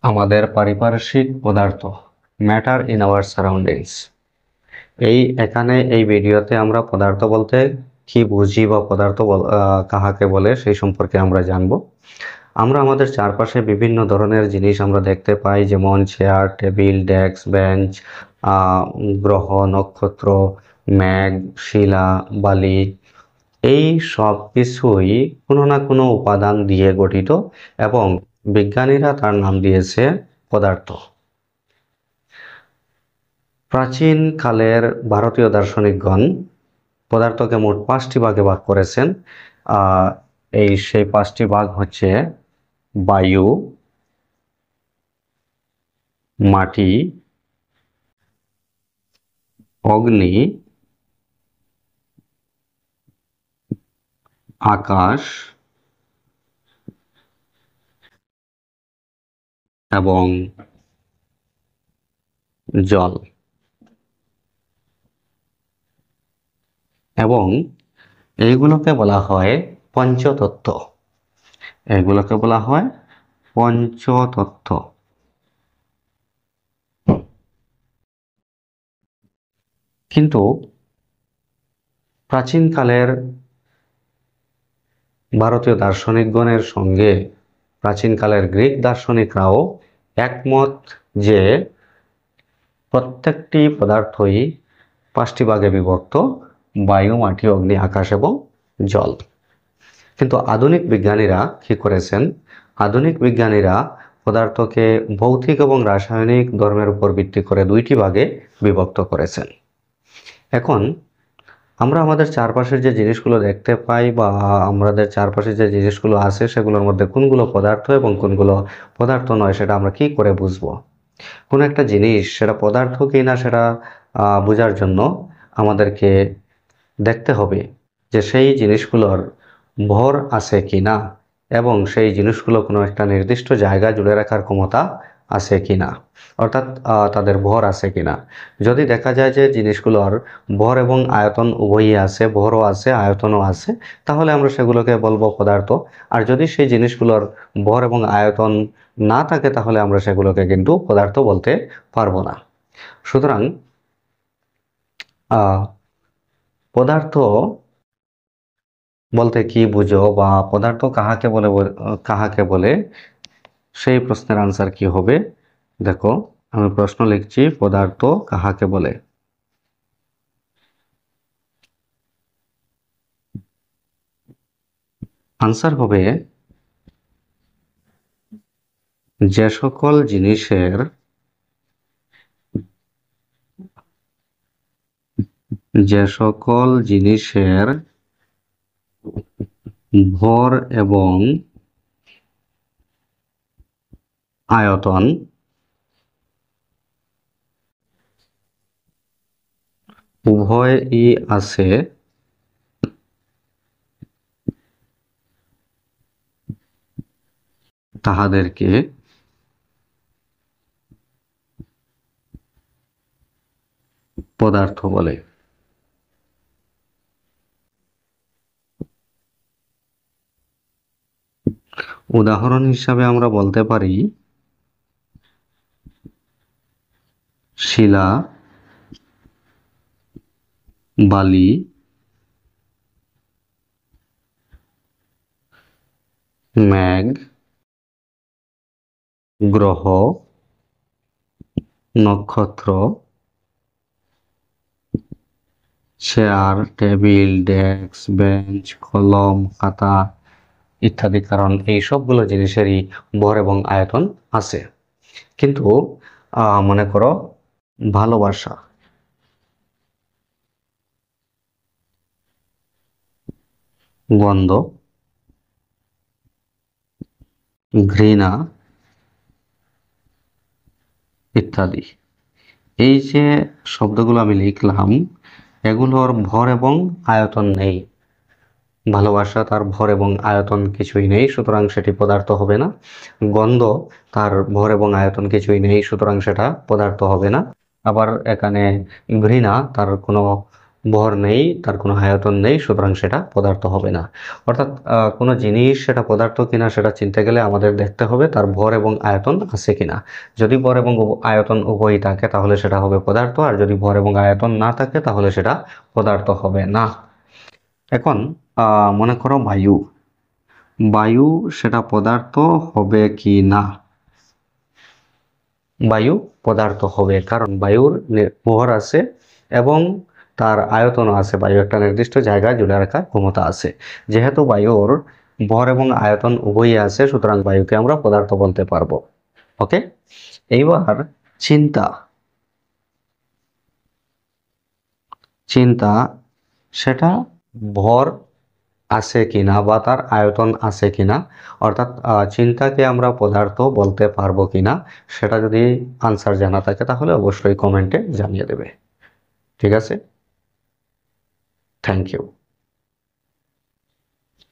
আমাদের পারিপার্শ্বিক পদার্থ ম্যাটার ইন আওয়ার সারাউন্ডিংস। এখানে এই ভিডিওতে আমরা পদার্থ বলতে কি বুঝি বা পদার্থ কাহাকে বলে সেই সম্পর্কে আমরা জানব। আমরা আমাদের চারপাশে বিভিন্ন ধরনের জিনিস আমরা দেখতে পাই, যেমন চেয়ার, টেবিল, ডেস্ক, বেঞ্চ, গ্রহ, নক্ষত্র, মেঘ, শিলা, বালি। এই সব কিছুই কোনো না কোনো উপাদান দিয়ে গঠিত এবং বিজ্ঞানীরা তার নাম দিয়েছে পদার্থ। প্রাচীন কালের ভারতীয় দার্শনিকগণ পদার্থকে মোট 5টি ভাগে ভাগ করেছেন। সেই 5টি ভাগ হচ্ছে বায়ু, মাটি, অগ্নি, আকাশ এবং জল। এবং এইগুলোকে বলা হয় পঞ্চতত্ত্ব। এগুলোকে বলা হয় পঞ্চতত্ত্ব। কিন্তু প্রাচীনকালের ভারতীয় দার্শনিকগণের সঙ্গে প্রাচীনকালের গ্রিক দার্শনিকরাও একমত যে প্রত্যেকটি পদার্থই 5টি ভাগে বিভক্ত: বায়ু, মাটি, অগ্নি, আকাশ এবং জল। কিন্তু আধুনিক বিজ্ঞানীরা কি করেছেন? আধুনিক বিজ্ঞানীরা পদার্থকে ভৌতিক এবং রাসায়নিক ধর্মের উপর ভিত্তি করে 2টি ভাগে বিভক্ত করেছেন। এখন আমরা আমাদের চারপাশের যে জিনিসগুলো দেখতে পাই বা আমাদের চারপাশে যে জিনিসগুলো আছে সেগুলোর মধ্যে কোনগুলো পদার্থ এবং কোনগুলো পদার্থ নয় সেটা আমরা কি করে বুঝবো? কোন একটা জিনিস সেটা পদার্থ কিনা সেটা বোঝার জন্য আমাদেরকে দেখতে হবে যে সেই জিনিসগুলোর ভর আছে কিনা এবং সেই জিনিসগুলো কোনো একটা নির্দিষ্ট জায়গা জুড়ে রাখার ক্ষমতা আছে কিনা, অর্থাৎ তাদের ভর আছে কিনা। যদি দেখা যায় যে জিনিসগুলোর ভর এবং আয়তন উভয়ই আছে, ভরও আছে আয়তনও আছে, তাহলে আমরা সেগুলোকে বলবো পদার্থ। আর যদি সেই জিনিসগুলোর ভর এবং আয়তন না থাকে তাহলে আমরা সেগুলোকে কিন্তু পদার্থ বলতে পারবো না। সুতরাং পদার্থ বলতে কি বুঝো বা পদার্থ কাহাকে বলে সেই প্রশ্নের আনসার কি হবে? দেখো, আমি প্রশ্ন লিখছি, পদার্থ কাহাকে বলে। আনসার হবে যে সকল জিনিসের ভর এবং আয়তন উভয়ই আছে তাহাদেরকে পদার্থ বলে। উদাহরণ হিসাবে আমরা বলতে পারি শিলা, বালি, মেঘ, গ্রহ, নক্ষত্র, চেয়ার, টেবিল, ডেস্ক, বেঞ্চ, কলম, খাতা ইত্যাদি। কারণ এই সবগুলো জিনিসেরই ভর এবং আয়তন আছে। কিন্তু মনে করো ভালোবাসা, গন্ধ, ঘৃণা ইত্যাদি, এই যে শব্দগুলো আমি লিখলাম এগুলোর ভর এবং আয়তন নেই। ভালোবাসা, তার ভর এবং আয়তন কিছুই নেই, সুতরাং সেটি পদার্থ হবে না। গন্ধ, তার ভর এবং আয়তন কিছুই নেই, সুতরাং সেটা পদার্থ হবে না। আবার এখানে ঘৃণা, তার কোনো ভর নেই, তার কোনো আয়তন নেই, সুতরাং সেটা পদার্থ হবে না। অর্থাৎ কোনো জিনিস সেটা পদার্থ কিনা সেটা চিনতে গেলে আমাদের দেখতে হবে তার ভর এবং আয়তন আছে কিনা। যদি ভর এবং আয়তন উভয়ই থাকে তাহলে সেটা হবে পদার্থ, আর যদি ভর এবং আয়তন না থাকে তাহলে সেটা পদার্থ হবে না। এখন মনে করো বায়ু, বায়ু সেটা পদার্থ হবে কি না? বায়ু পদার্থ হবে, কারণ বায়ুর ভর আছে এবং তার আয়তনও আছে। বায়ু একটা নির্দিষ্ট জায়গায় জুড়ে রাখার ক্ষমতা আছে। যেহেতু বায়ুর ভর এবং আয়তন উভয়ই আছে, সুতরাং বায়ুকে আমরা পদার্থ বলতে পারবো। ওকে, এইবার চিন্তা, চিন্তা সেটা ভর আছে কিনা বা তার আয়তন আছে কিনা, অর্থাৎ চিন্তাকে আমরা পদার্থ বলতে পারবো কিনা, সেটা যদি আনসার জানা থাকে তাহলে অবশ্যই কমেন্টে জানিয়ে দেবে। ঠিক আছে, থ্যাংক ইউ।